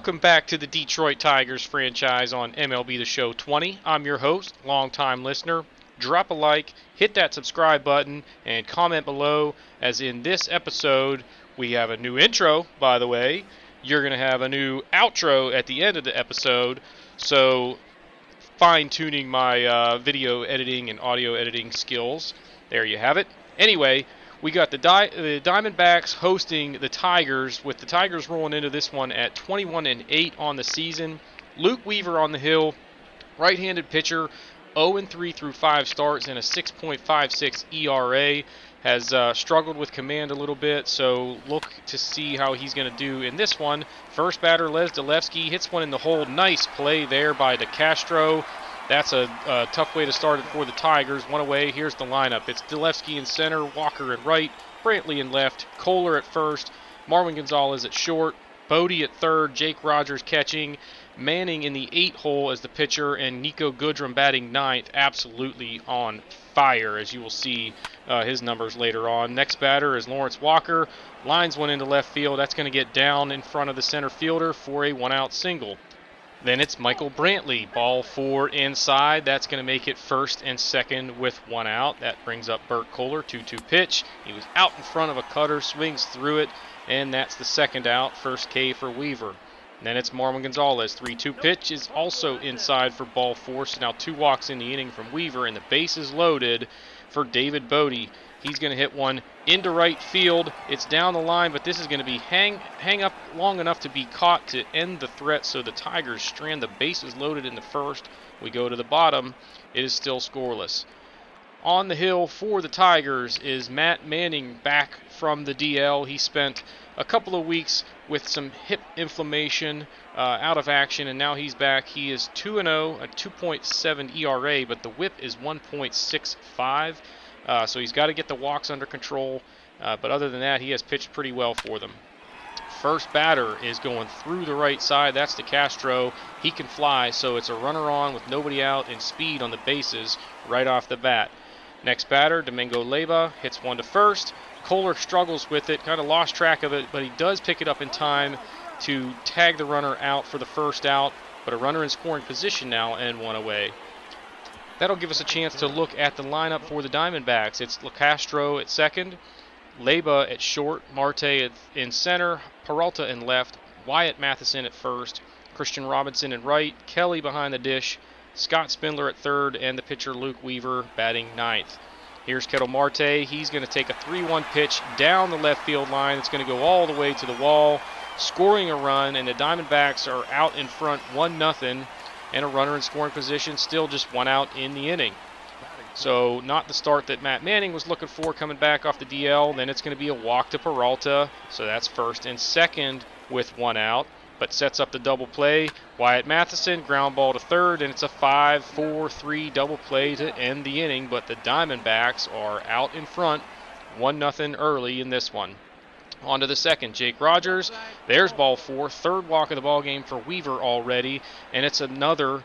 Welcome back to the Detroit Tigers franchise on MLB the Show 20. I'm your host, longtime listener. Drop a like, hit that subscribe button, and comment below, as in this episode, we have a new intro, by the way. You're going to have a new outro at the end of the episode, so fine-tuning my video editing and audio editing skills. There you have it. Anyway, we got the Diamondbacks hosting the Tigers, with the Tigers rolling into this one at 21-8 on the season. Luke Weaver on the hill, right-handed pitcher, 0-3 through 5 starts and a 6.56 ERA. Has struggled with command a little bit, so look to see how he's going to do in this one. First batter, Les Delevsky, hits one in the hole. Nice play there by DeCastro. That's a tough way to start it for the Tigers. One away. Here's the lineup. It's Delevsky in center, Walker at right, Brantley in left, Kohler at first, Marwin Gonzalez at short, Bodie at third, Jake Rogers catching, Manning in the 8 hole as the pitcher, and Nico Goodrum batting 9th. Absolutely on fire, as you will see his numbers later on. Next batter is Lawrence Walker. Lines one into left field. That's going to get down in front of the center fielder for a 1-out single. Then it's Michael Brantley, ball 4 inside. That's going to make it first and second with 1 out. That brings up Bert Kohler, 2-2 pitch. He was out in front of a cutter, swings through it, and that's the second out. First K for Weaver. Then it's Marwin Gonzalez, 3-2 pitch is also inside for ball 4. So now 2 walks in the inning from Weaver, and the base is loaded for David Bodie. He's going to hit one into right field. It's down the line, but this is going to be hang up long enough to be caught to end the threat. So the Tigers strand the bases loaded in the first. We go to the bottom. It is still scoreless. On the hill for the Tigers is Matt Manning, back from the DL. He spent a couple of weeks with some hip inflammation, out of action, and now he's back. He is 2-0, a 2.7 ERA, but the whip is 1.65. So he's got to get the walks under control, but other than that, he has pitched pretty well for them. First batter is going through the right side. That's DeCastro. He can fly, so it's a runner on with nobody out and speed on the bases right off the bat. Next batter, Domingo Leyba, hits one to first. Kohler struggles with it, kind of lost track of it, but he does pick it up in time to tag the runner out for the first out, but a runner in scoring position now and 1 away. That'll give us a chance to look at the lineup for the Diamondbacks. It's DeCastro at second, Leyba at short, Marte in center, Peralta in left, Wyatt Matheson at first, Christian Robinson in right, Kelly behind the dish, Scott Spindler at third, and the pitcher Luke Weaver batting 9th. Here's Ketel Marte. He's going to take a 3-1 pitch down the left field line. It's going to go all the way to the wall, scoring a run, and the Diamondbacks are out in front 1-0, and a runner in scoring position, still just 1 out in the inning. So not the start that Matt Manning was looking for coming back off the DL. Then it's going to be a walk to Peralta, so that's first and second with 1 out, but sets up the double play. Wyatt Matheson, ground ball to third, and it's a 5-4-3 double play to end the inning, but the Diamondbacks are out in front 1-0 early in this one. On to the second, Jake Rogers. There's ball 4, third walk of the ball game for Weaver already, and it's another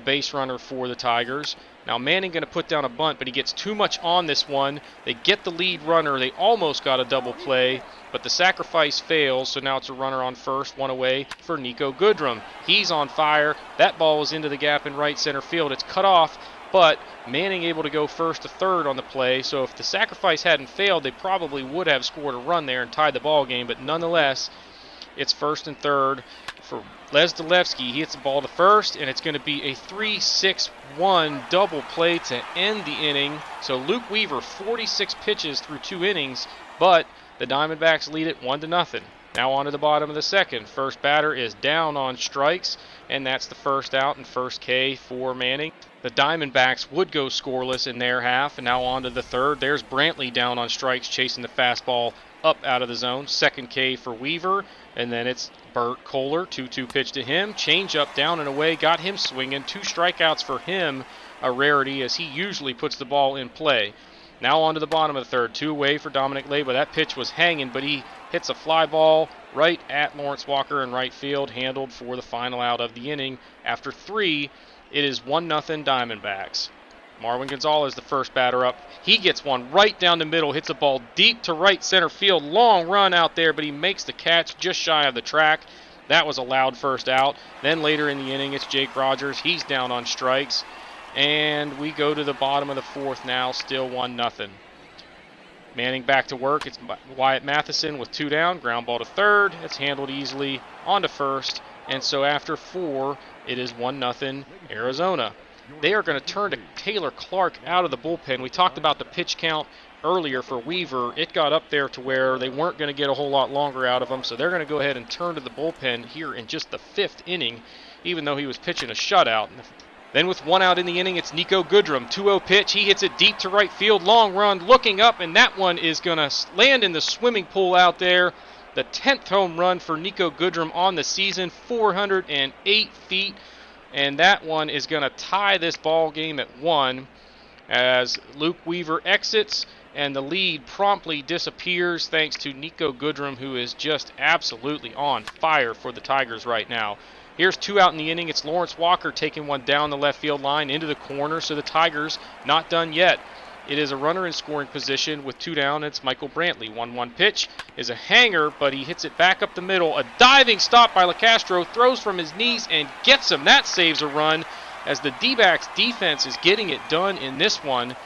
base runner for the Tigers. Now Manning going to put down a bunt, but he gets too much on this one. They get the lead runner. They almost got a double play, but the sacrifice fails, so now it's a runner on first, 1 away for Nico Goodrum. He's on fire. That ball is into the gap in right center field. It's cut off, but Manning able to go first to third on the play, so if the sacrifice hadn't failed, they probably would have scored a run there and tied the ball game, but nonetheless, it's first and third for Les Delevsky. He hits the ball to first, and it's going to be a 3-6-1 double play to end the inning. So Luke Weaver, 46 pitches through 2 innings, but the Diamondbacks lead it 1-0. Now on to the bottom of the second. First batter is down on strikes, and that's the first out and first K for Manning. The Diamondbacks would go scoreless in their half, and now on to the third. There's Brantley down on strikes, chasing the fastball up out of the zone. Second K for Weaver, and then it's Bert Kohler, 2-2 pitch to him. Change up down and away, got him swinging. 2 strikeouts for him, a rarity, as he usually puts the ball in play. Now on to the bottom of the third. 2 away for Dominic Leyba. That pitch was hanging, but he hits a fly ball right at Lawrence Walker in right field, handled for the final out of the inning. After 3, it is 1-0 Diamondbacks. Marwin Gonzalez, the first batter up. He gets one right down the middle, hits a ball deep to right center field. Long run out there, but he makes the catch just shy of the track. That was a loud first out. Then later in the inning, it's Jake Rogers. He's down on strikes. And we go to the bottom of the fourth now, still 1-0. Manning back to work. It's Wyatt Matheson with 2 down. Ground ball to third. It's handled easily. On to first. And so after 4, it is 1-0 Arizona. They are going to turn to Taylor Clark out of the bullpen. We talked about the pitch count earlier for Weaver. It got up there to where they weren't going to get a whole lot longer out of him, so they're going to go ahead and turn to the bullpen here in just the 5th inning, even though he was pitching a shutout. Then with 1 out in the inning, it's Nico Goodrum. 2-0 pitch. He hits it deep to right field. Long run, looking up, and that one is going to land in the swimming pool out there. The 10th home run for Nico Goodrum on the season, 408 feet. And that one is going to tie this ball game at 1 as Luke Weaver exits and the lead promptly disappears thanks to Nico Goodrum, who is just absolutely on fire for the Tigers right now. Here's 2 out in the inning. It's Lawrence Walker taking one down the left field line into the corner, so the Tigers not done yet. It is a runner in scoring position with 2 down. It's Michael Brantley. 1-1 pitch is a hanger, but he hits it back up the middle. A diving stop by LeCastro, throws from his knees and gets him. That saves a run as the D-backs defense is getting it done in this one.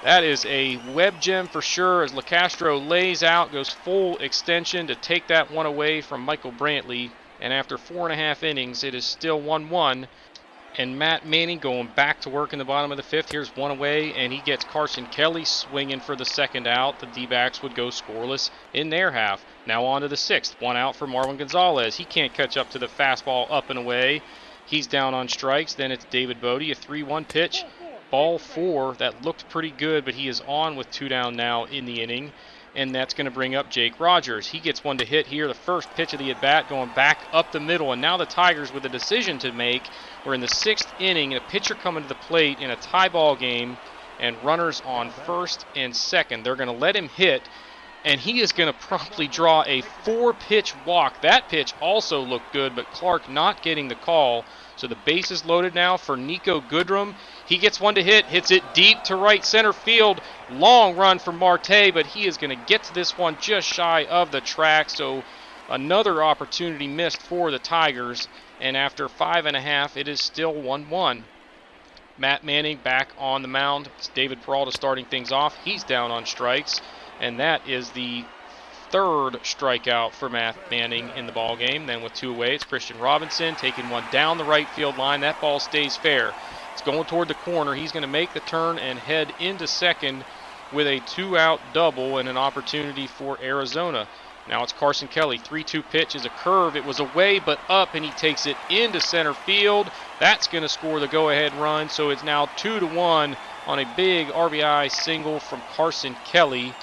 That is a web gem for sure as LeCastro lays out, goes full extension to take that one away from Michael Brantley. And after 4.5 innings, it is still 1-1. And Matt Manning going back to work in the bottom of the 5th. Here's one away, and he gets Carson Kelly swinging for the second out. The D-backs would go scoreless in their half. Now on to the 6th. 1 out for Marwin Gonzalez. He can't catch up to the fastball up and away. He's down on strikes. Then it's David Bodie, a 3-1 pitch. Ball 4. That looked pretty good, but he is on with 2 down now in the inning. And that's going to bring up Jake Rogers. He gets one to hit here. The first pitch of the at-bat going back up the middle. And now the Tigers with a decision to make. We're in the 6th inning. A pitcher coming to the plate in a tie ball game. And runners on first and second. They're going to let him hit. And he is going to promptly draw a 4-pitch walk. That pitch also looked good, but Clark not getting the call. So the base is loaded now for Nico Goodrum. He gets one to hit, hits it deep to right center field. Long run for Marte, but he is going to get to this one just shy of the track. So another opportunity missed for the Tigers. And after 5.5, it is still 1-1. Matt Manning back on the mound. It's David Peralta starting things off. He's down on strikes. And that is the 3rd strikeout for Matt Manning in the ball game. Then with 2 away, it's Christian Robinson taking one down the right field line. That ball stays fair. It's going toward the corner. He's going to make the turn and head into second with a 2-out double and an opportunity for Arizona. Now it's Carson Kelly. 3-2 pitch is a curve. It was away but up, and he takes it into center field. That's going to score the go-ahead run. So it's now 2-1 on a big RBI single from Carson Kelly.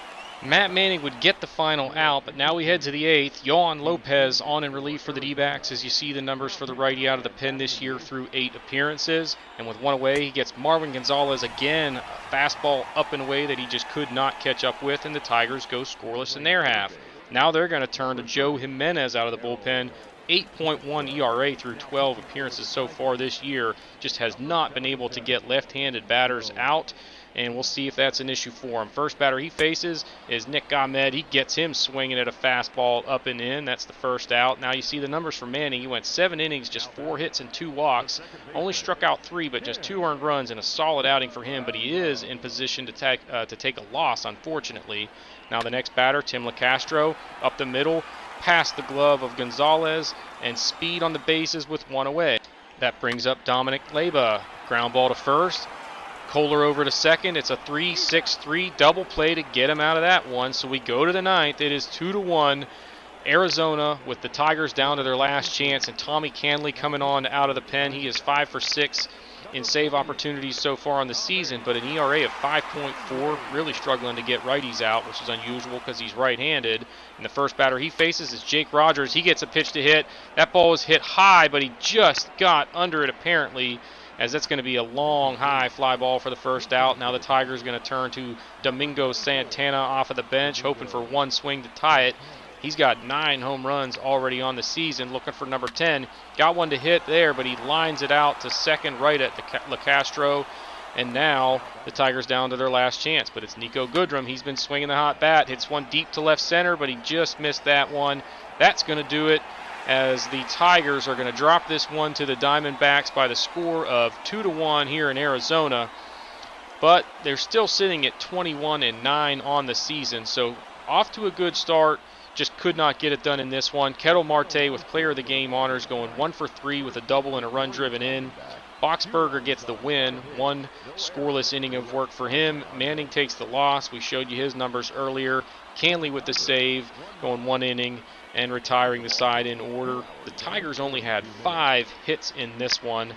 Matt Manning would get the final out, but now we head to the 8th. Yohan Lopez on in relief for the D-backs as you see the numbers for the righty out of the pen this year through 8 appearances. And with 1 away, he gets Marwin Gonzalez again, a fastball up and away that he just could not catch up with, and the Tigers go scoreless in their half. Now they're going to turn to Joe Jimenez out of the bullpen. 8.1 ERA through 12 appearances so far this year. Just has not been able to get left-handed batters out. And we'll see if that's an issue for him. First batter he faces is Nick Ahmed. He gets him swinging at a fastball up and in. That's the first out. Now you see the numbers for Manning. He went 7 innings, just 4 hits and 2 walks. Only struck out 3, but just 2 earned runs and a solid outing for him. But he is in position to take a loss, unfortunately. Now the next batter, Tim LeCastro, up the middle, past the glove of Gonzalez, and speed on the bases with 1 away. That brings up Dominic Leyba. Ground ball to first. Kohler over to second. It's a 3-6-3 double play to get him out of that one. So we go to the 9th. It is 2-1. Arizona with the Tigers down to their last chance. And Tommy Canley coming on out of the pen. He is 5 for 6 in save opportunities so far on the season. But an ERA of 5.4. Really struggling to get righties out, which is unusual because he's right-handed. And the first batter he faces is Jake Rogers. He gets a pitch to hit. That ball was hit high, but he just got under it apparently, as that's going to be a long, high fly ball for the first out. Now the Tigers are going to turn to Domingo Santana off of the bench, hoping for one swing to tie it. He's got 9 home runs already on the season, looking for number 10. Got one to hit there, but he lines it out to second right at LeCastro. And now the Tigers down to their last chance, but it's Nico Goodrum. He's been swinging the hot bat, hits one deep to left center, but he just missed that one. That's going to do it as the Tigers are going to drop this one to the Diamondbacks by the score of 2-1 here in Arizona. But they're still sitting at 21-9 on the season, so off to a good start. Just could not get it done in this one. Ketel Marte with player of the game honors, going 1 for 3 with a double and a run driven in. Boxberger gets the win, 1 scoreless inning of work for him. Manning takes the loss. We showed you his numbers earlier. Canley with the save, going 1 inning and retiring the side in order. The Tigers only had 5 hits in this one,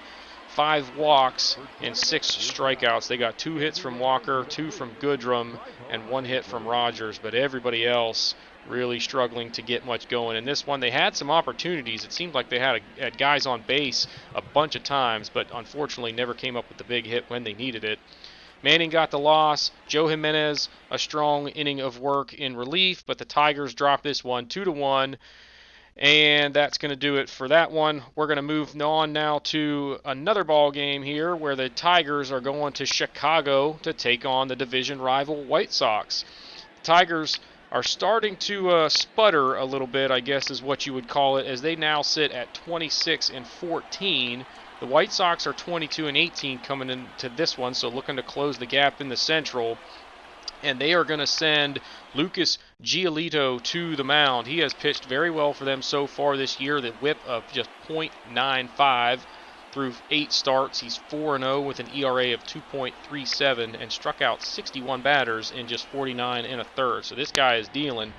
5 walks and 6 strikeouts. They got 2 hits from Walker, 2 from Goodrum, and 1 hit from Rogers, but everybody else really struggling to get much going. In this one, they had some opportunities. It seemed like they had guys on base a bunch of times, but unfortunately never came up with the big hit when they needed it. Manning got the loss. Joe Jimenez, a strong inning of work in relief, but the Tigers dropped this one 2-1. And that's going to do it for that one. We're going to move on now to another ball game here where the Tigers are going to Chicago to take on the division rival White Sox. The Tigers are starting to sputter a little bit, I guess is what you would call it, as they now sit at 26-14. The White Sox are 22-18 coming into this one, so looking to close the gap in the Central. And they are going to send Lucas Giolito to the mound. He has pitched very well for them so far this year. The whip of just .95 through 8 starts. He's 4-0 with an ERA of 2.37 and struck out 61 batters in just 49 1/3. So this guy is dealing.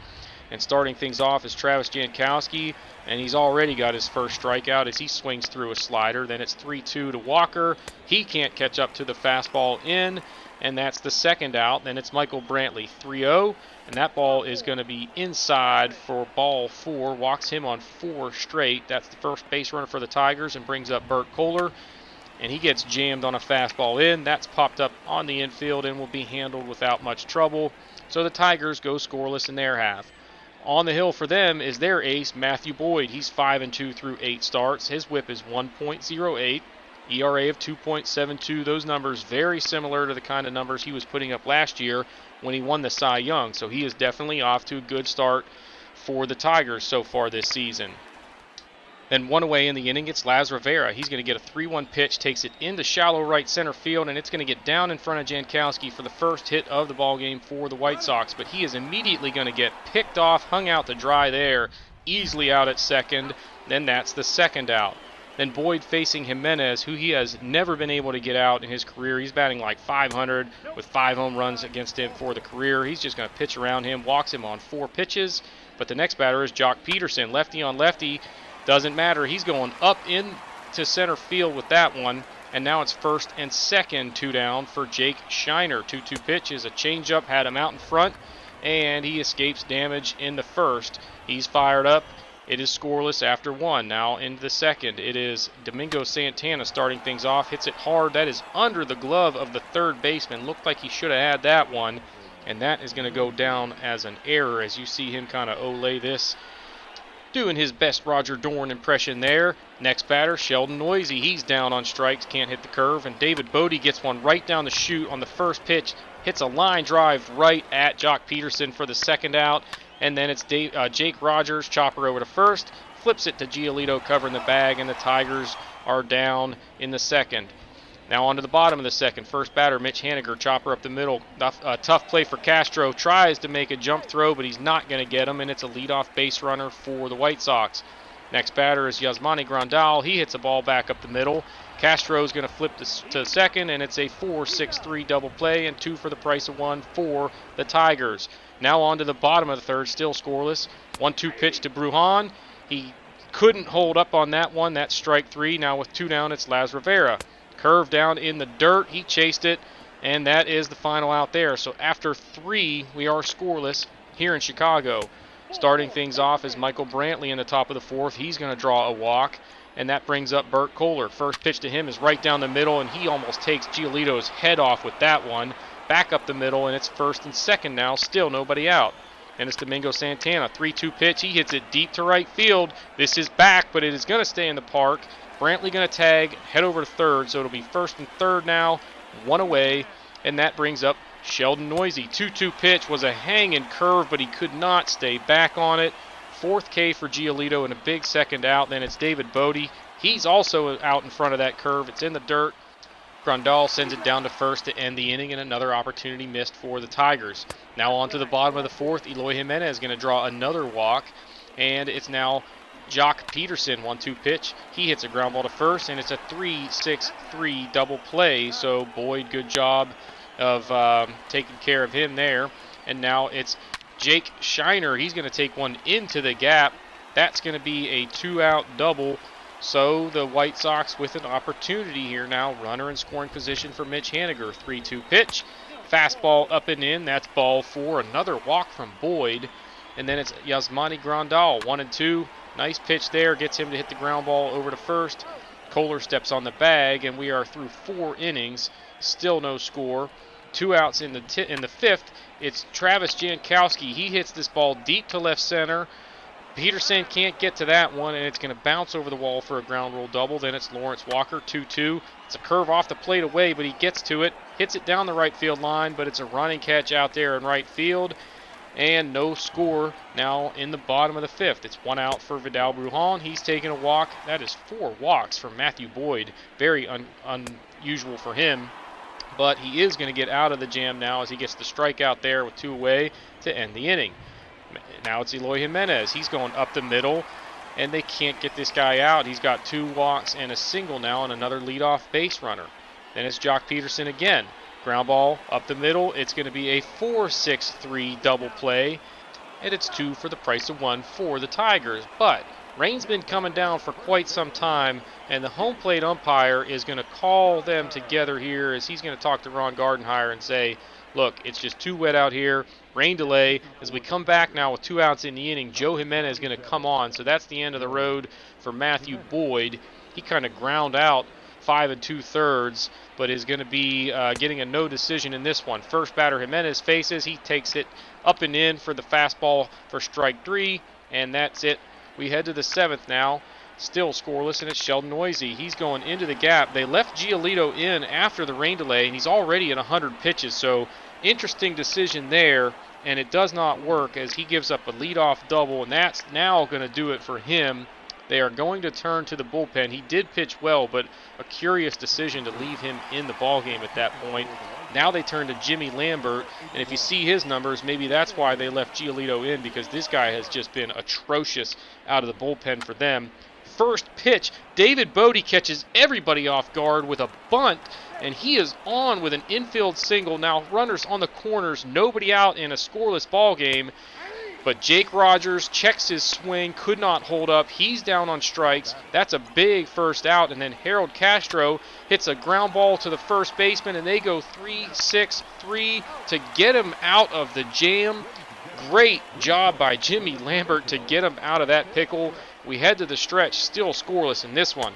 And starting things off is Travis Jankowski, and he's already got his first strikeout as he swings through a slider. Then it's 3-2 to Walker. He can't catch up to the fastball in, and that's the second out. Then it's Michael Brantley, 3-0, and that ball is going to be inside for ball 4. Walks him on 4 straight. That's the first base runner for the Tigers and brings up Bert Kohler, and he gets jammed on a fastball in. That's popped up on the infield and will be handled without much trouble. So the Tigers go scoreless in their half. On the hill for them is their ace, Matthew Boyd. He's 5-2 through 8 starts. His whip is 1.08, ERA of 2.72. Those numbers very similar to the kind of numbers he was putting up last year when he won the Cy Young. So he is definitely off to a good start for the Tigers so far this season. Then one away in the inning, it's Laz Rivera. He's going to get a 3-1 pitch, takes it into shallow right center field, and it's going to get down in front of Jankowski for the first hit of the ballgame for the White Sox. But he is immediately going to get picked off, hung out to dry there, easily out at second. Then that's the second out. Then Boyd facing Jimenez, who he has never been able to get out in his career. He's batting like 500 with 5 home runs against him for the career. He's just going to pitch around him, walks him on 4 pitches. But the next batter is Jock Peterson, lefty on lefty. Doesn't matter. He's going up into center field with that one. And now it's first and second, 2 down for Jake Shiner. 2-2 pitch is a changeup, had him out in front, and he escapes damage in the first. He's fired up. It is scoreless after 1. Now in the second, it is Domingo Santana starting things off. Hits it hard. That is under the glove of the third baseman. Looked like he should have had that one. And that is going to go down as an error as you see him kind of olay this. Doing his best Roger Dorn impression there. Next batter, Sheldon Noisy. He's down on strikes, can't hit the curve. And David Bodie gets one right down the chute on the first pitch. Hits a line drive right at Jock Peterson for the second out. And then it's Jake Rogers, chopper over to first. Flips it to Giolito covering the bag, and the Tigers are down in the second. Now on to the bottom of the second. First batter, Mitch Haniger, chopper up the middle. Tough play for Castro. Tries to make a jump throw, but he's not going to get him, and it's a leadoff base runner for the White Sox. Next batter is Yasmani Grandal. He hits a ball back up the middle. Castro's going to flip to second, and it's a 4-6-3 double play, and 2 for the price of 1 for the Tigers. Now on to the bottom of the third, still scoreless. 1-2 pitch to Brujan. He couldn't hold up on that one. That's strike 3. Now with 2 down, it's Laz Rivera. Curve down in the dirt. He chased it, and that is the final out there. So after 3, we are scoreless here in Chicago. Starting things off is Michael Brantley in the top of the 4th. He's going to draw a walk, and that brings up Bert Kohler. First pitch to him is right down the middle, and he almost takes Giolito's head off with that one. Back up the middle, and it's first and second now. Still nobody out. And it's Domingo Santana. 3-2 pitch. He hits it deep to right field. This is back, but it is going to stay in the park. Brantley going to tag, head over to third, so it'll be first and third now, 1 away, and that brings up Sheldon Noisy. 2-2 pitch was a hanging curve, but he could not stay back on it. fourth K for Gallardo and a big second out. Then it's David Bodie. He's also out in front of that curve. It's in the dirt. Grandal sends it down to first to end the inning, and another opportunity missed for the Tigers. Now on to the bottom of the fourth. Eloy Jimenez is going to draw another walk, and it's now Jock Peterson, 1-2 pitch. He hits a ground ball to first, and it's a 3-6-3 double play. So Boyd, good job of taking care of him there. And now it's Jake Shiner. He's going to take one into the gap. That's going to be a 2-out double. So the White Sox with an opportunity here now. Runner in scoring position for Mitch Haniger. 3-2 pitch. Fastball up and in. That's ball 4. Another walk from Boyd. And then it's Yasmani Grandal. 1-2. Nice pitch there. Gets him to hit the ground ball over to first. Kohler steps on the bag, and we are through 4 innings. Still no score. 2 outs in the fifth. It's Travis Jankowski. He hits this ball deep to left center. Peterson can't get to that one, and it's going to bounce over the wall for a ground rule double. Then it's Lawrence Walker, 2-2. It's a curve off the plate away, but he gets to it. Hits it down the right field line, but it's a running catch out there in right field. And no score now in the bottom of the fifth. It's 1 out for Vidal Brujan. He's taking a walk. That is 4 walks from Matthew Boyd. Very unusual for him. But he is going to get out of the jam now as he gets the strikeout there with 2 away to end the inning. Now it's Eloy Jimenez. He's going up the middle, and they can't get this guy out. He's got 2 walks and a single now and another leadoff base runner. Then it's Jock Peterson again. Ground ball up the middle. It's going to be a 4-6-3 double play, and it's 2 for the price of 1 for the Tigers. But rain's been coming down for quite some time, and the home plate umpire is going to call them together here as he's going to talk to Ron Gardenhire and say, look, it's just too wet out here. Rain delay. As we come back now with 2 outs in the inning, Joe Jimenez is going to come on. So that's the end of the road for Matthew Boyd. He kind of ground out 5 2/3, but is going to be getting a no decision in this one. First batter Jimenez faces. He takes it up and in for the fastball for strike 3, and that's it. We head to the 7th now. Still scoreless, and it's Sheldon Neuse. He's going into the gap. They left Giolito in after the rain delay, and he's already at 100 pitches. So interesting decision there, and it does not work as he gives up a leadoff double, and that's now going to do it for him. They are going to turn to the bullpen. He did pitch well, but a curious decision to leave him in the ballgame at that point. Now they turn to Jimmy Lambert, and if you see his numbers, maybe that's why they left Giolito in, because this guy has just been atrocious out of the bullpen for them. First pitch, David Bodie catches everybody off guard with a bunt, and he is on with an infield single. Now runners on the corners, nobody out in a scoreless ball game. But Jake Rogers checks his swing, could not hold up. He's down on strikes. That's a big first out. And then Harold Castro hits a ground ball to the first baseman, and they go 3-6-3 to get him out of the jam. Great job by Jimmy Lambert to get him out of that pickle. We head to the stretch, still scoreless in this one.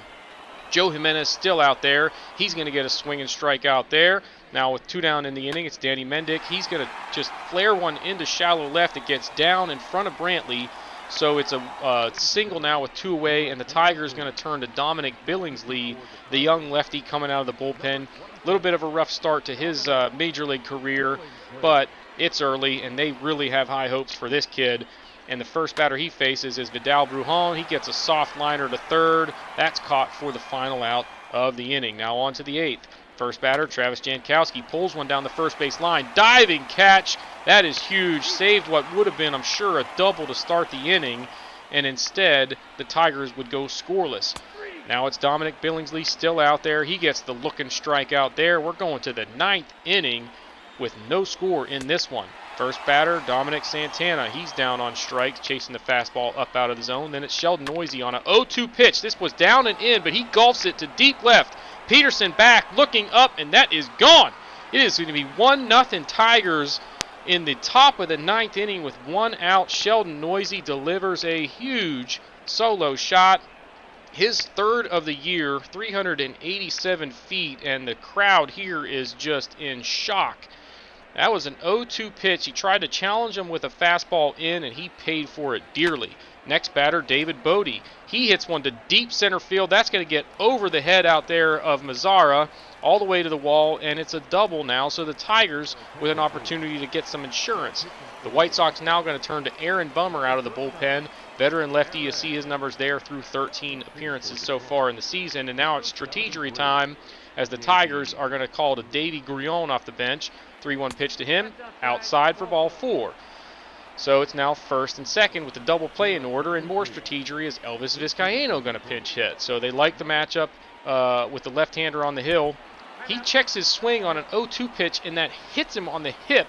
Joe Jimenez still out there. He's going to get a swing and strike out there. Now with 2 down in the inning, it's Danny Mendick. He's going to just flare one into shallow left. It gets down in front of Brantley. So it's a single now with 2 away, and the Tigers going to turn to Dominic Billingsley, the young lefty coming out of the bullpen. A little bit of a rough start to his major league career, but it's early, and they really have high hopes for this kid. And the first batter he faces is Vidal Brujan. He gets a soft liner to third. That's caught for the final out of the inning. Now on to the 8th. First batter, Travis Jankowski, pulls one down the first base line. Diving catch. That is huge. Saved what would have been, I'm sure, a double to start the inning. And instead, the Tigers would go scoreless. Now it's Dominic Billingsley still out there. He gets the looking strike out there. We're going to the 9th inning with no score in this one. First batter, Dominic Santana. He's down on strikes, chasing the fastball up out of the zone. Then it's Sheldon Neuse on a 0-2 pitch. This was down and in, but he golfs it to deep left. Peterson back, looking up, and that is gone. It is going to be 1-0 Tigers in the top of the 9th inning with 1 out. Sheldon Neuse delivers a huge solo shot. His 3rd of the year, 387 feet, and the crowd here is just in shock. That was an 0-2 pitch. He tried to challenge him with a fastball in, and he paid for it dearly. Next batter, David Bodie. He hits one to deep center field. That's going to get over the head out there of Mazzara all the way to the wall, and it's a double now, so the Tigers with an opportunity to get some insurance. The White Sox now going to turn to Aaron Bummer out of the bullpen. Veteran lefty, you see his numbers there through 13 appearances so far in the season. And now it's strategery time as the Tigers are going to call to Davy Grion off the bench. 3-1 pitch to him, outside for ball 4. So it's now first and second with the double play in order, and more strategery is Elvis Vizcaíno going to pinch hit. So they like the matchup with the left-hander on the hill. He checks his swing on an 0-2 pitch, and that hits him on the hip.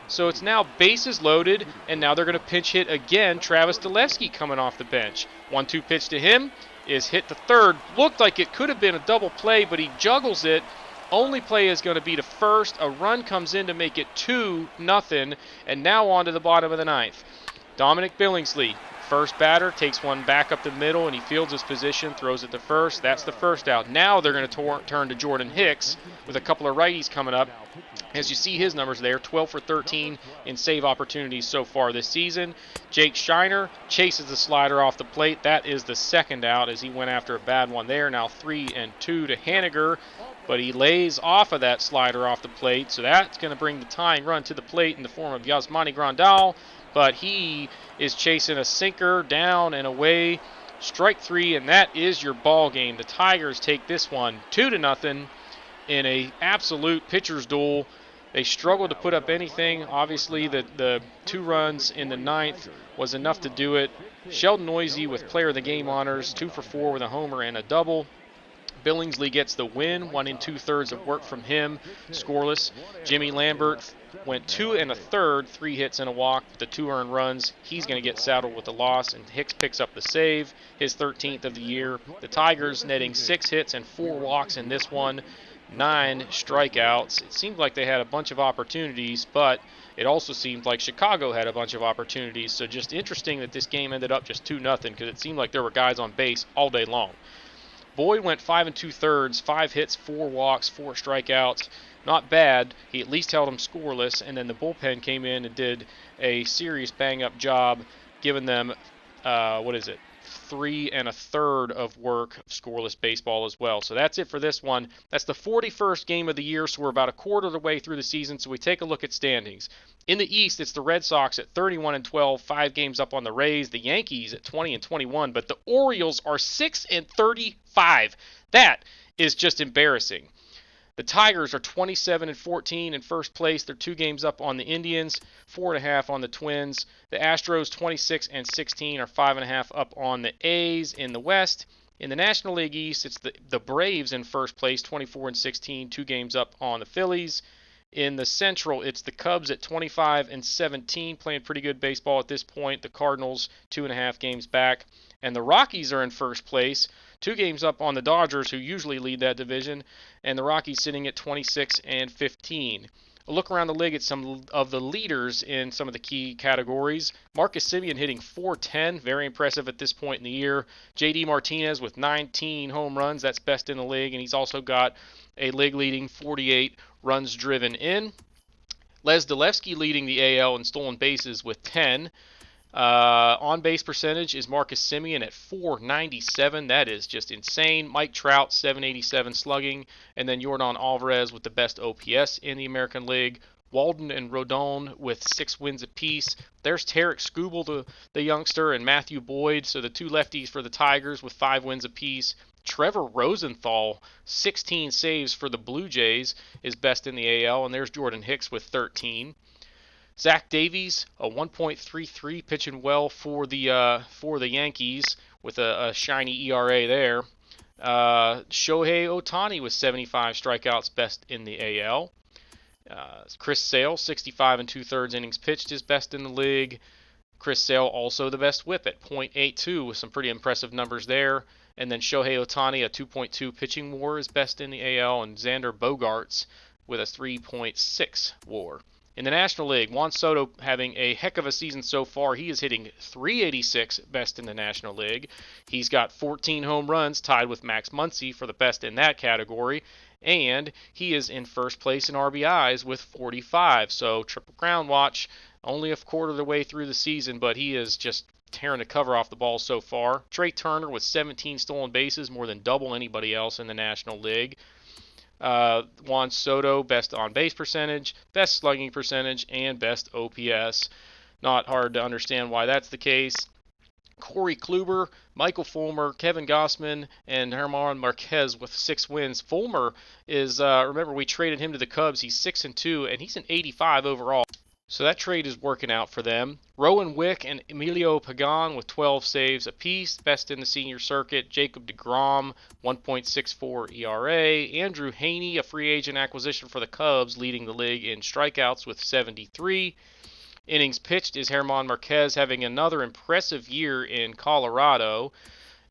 So it's now bases loaded, and now they're going to pinch hit again. Travis Dalevsky coming off the bench. 1-2 pitch to him is hit to third. Looked like it could have been a double play, but he juggles it. Only play is going to be to first. A run comes in to make it 2-0, and now on to the bottom of the ninth. Dominic Billingsley, first batter, takes one back up the middle, and he fields his position, throws it to first. That's the first out. Now they're going to turn to Jordan Hicks with a couple of righties coming up. As you see his numbers there, 12 for 13 in save opportunities so far this season. Jake Shiner chases the slider off the plate. That is the second out as he went after a bad one there. Now 3-2 to Haniger, but he lays off of that slider off the plate. So that's going to bring the tying run to the plate in the form of Yasmani Grandal, but he is chasing a sinker down and away. Strike 3, and that is your ball game. The Tigers take this one 2-0 in a absolute pitcher's duel. They struggled to put up anything. Obviously, the 2 runs in the ninth was enough to do it. Sheldon Noisy with player of the game honors, 2 for 4 with a homer and a double. Billingsley gets the win, 1 2/3 of work from him, scoreless. Jimmy Lambert went 2 1/3, 3 hits and a walk, the 2 earned runs. He's going to get saddled with the loss, and Hicks picks up the save, his 13th of the year. The Tigers netting 6 hits and 4 walks in this one, 9 strikeouts. It seemed like they had a bunch of opportunities, but it also seemed like Chicago had a bunch of opportunities. So just interesting that this game ended up just 2-0 because it seemed like there were guys on base all day long. Boyd went 5 2/3, 5 hits, 4 walks, 4 strikeouts. Not bad. He at least held them scoreless, and then the bullpen came in and did a serious bang-up job, giving them, 3 1/3 of work of scoreless baseball as well. So that's it for this one. That's the 41st game of the year, so we're about a quarter of the way through the season, so we take a look at standings. In the East, it's the Red Sox at 31-12, 5 games up on the Rays. The Yankees at 20-21, but the Orioles are 6-35. That is just embarrassing. The Tigers are 27-14 in first place. They're 2 games up on the Indians, 4.5 on the Twins. The Astros 26-16 are 5.5 up on the A's in the West. In the National League East, it's the Braves in first place, 24-16, 2 games up on the Phillies. In the Central, it's the Cubs at 25-17, playing pretty good baseball at this point. The Cardinals 2.5 games back. And the Rockies are in first place, 2 games up on the Dodgers, who usually lead that division, and the Rockies sitting at 26-15. A look around the league at some of the leaders in some of the key categories. Marcus Semien hitting .410, very impressive at this point in the year. J.D. Martinez with 19 home runs, that's best in the league, and he's also got a league-leading 48 runs driven in. Les Dalevsky leading the AL in stolen bases with 10. On-base percentage is Marcus Semien at .497. That is just insane. Mike Trout, .787 slugging. And then Yordan Alvarez with the best OPS in the American League. Walden and Rodon with 6 wins apiece. There's Tarek Skubal, the youngster, and Matthew Boyd. So the 2 lefties for the Tigers with 5 wins apiece. Trevor Rosenthal, 16 saves for the Blue Jays, is best in the AL. And there's Jordan Hicks with 13. Zach Davies, a 1.33, pitching well for the Yankees with a shiny ERA there. Shohei Ohtani with 75 strikeouts, best in the AL. Chris Sale, 65 2/3 innings pitched, is best in the league. Chris Sale also the best whip at .82 with some pretty impressive numbers there. And then Shohei Ohtani, a 2.2 pitching WAR, is best in the AL, and Xander Bogaerts with a 3.6 WAR. In the National League, Juan Soto having a heck of a season so far. He is hitting .386, best in the National League. He's got 14 home runs, tied with Max Muncy for the best in that category. And he is in first place in RBIs with 45. So Triple Crown watch, only a quarter of the way through the season, but he is just tearing the cover off the ball so far. Trey Turner with 17 stolen bases, more than double anybody else in the National League. Juan Soto, best on-base percentage, best slugging percentage, and best OPS. Not hard to understand why that's the case. Corey Kluber, Michael Fulmer, Kevin Gossman, and German Marquez with 6 wins. Fulmer is, remember, we traded him to the Cubs. He's 6-2, and he's an 85 overall. So that trade is working out for them. Rowan Wick and Emilio Pagan with 12 saves apiece, best in the senior circuit. Jacob deGrom, 1.64 ERA. Andrew Haney, a free agent acquisition for the Cubs, leading the league in strikeouts with 73. Innings pitched is German Marquez having another impressive year in Colorado.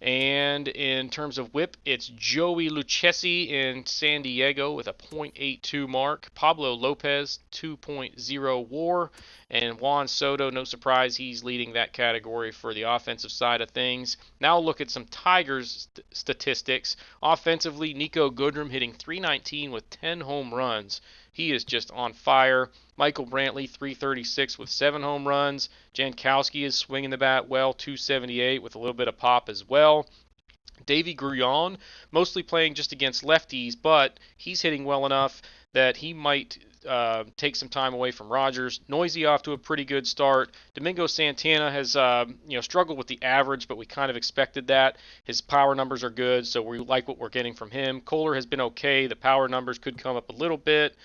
And in terms of whip, it's Joey Lucchesi in San Diego with a .82 mark. Pablo Lopez, 2.0 WAR. And Juan Soto, no surprise, he's leading that category for the offensive side of things. Now look at some Tigers statistics. Offensively, Nico Goodrum hitting .319 with 10 home runs. He is just on fire. Michael Brantley, .336 with 7 home runs. Jankowski is swinging the bat well, .278 with a little bit of pop as well. Davey Grullon, mostly playing just against lefties, but he's hitting well enough that he might take some time away from Rogers. Noisy off to a pretty good start. Domingo Santana has struggled with the average, but we kind of expected that. His power numbers are good, so we like what we're getting from him. Kohler has been okay. The power numbers could come up a little bit.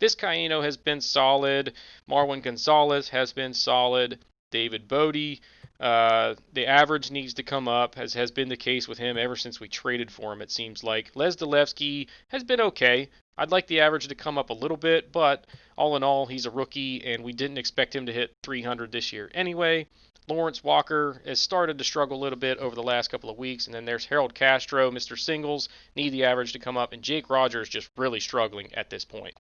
Vizcaíno has been solid. Marwin Gonzalez has been solid. David Bodie, the average needs to come up, as has been the case with him ever since we traded for him, it seems like. Les Delevsky has been okay. I'd like the average to come up a little bit, but all in all, he's a rookie, and we didn't expect him to hit 300 this year anyway. Lawrence Walker has started to struggle a little bit over the last couple of weeks, and then there's Harold Castro, Mr. Singles, need the average to come up, and Jake Rogers just really struggling at this point.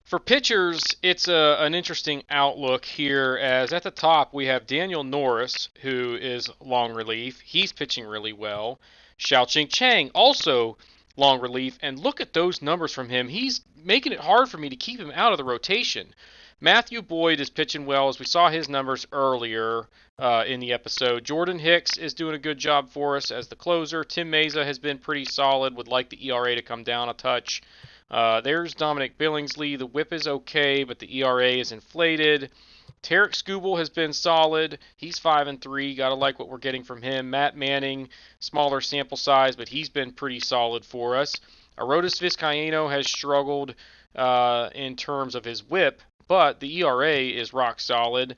For pitchers, it's an interesting outlook here, as at the top we have Daniel Norris, who is long relief. He's pitching really well. Xiaoqing Chang, also long relief, and look at those numbers from him. He's making it hard for me to keep him out of the rotation. Matthew Boyd is pitching well, as we saw his numbers earlier in the episode. Jordan Hicks is doing a good job for us as the closer. Tim Meza has been pretty solid, would like the ERA to come down a touch. There's Dominic Billingsley. The whip is okay, but the ERA is inflated. Tarek Skubal has been solid. He's 5-3. Gotta like what we're getting from him. Matt Manning, smaller sample size, but he's been pretty solid for us. Arodys Vizcaíno has struggled in terms of his whip, but the ERA is rock solid.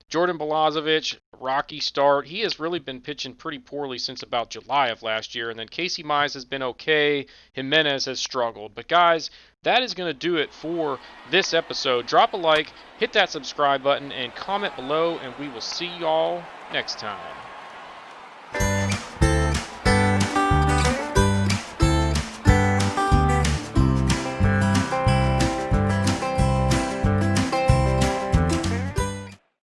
Jordan Balazovic, rocky start. He has really been pitching pretty poorly since about July of last year. And then Casey Mize has been okay. Jimenez has struggled. But guys, that is going to do it for this episode. Drop a like, hit that subscribe button, and comment below, and we will see y'all next time.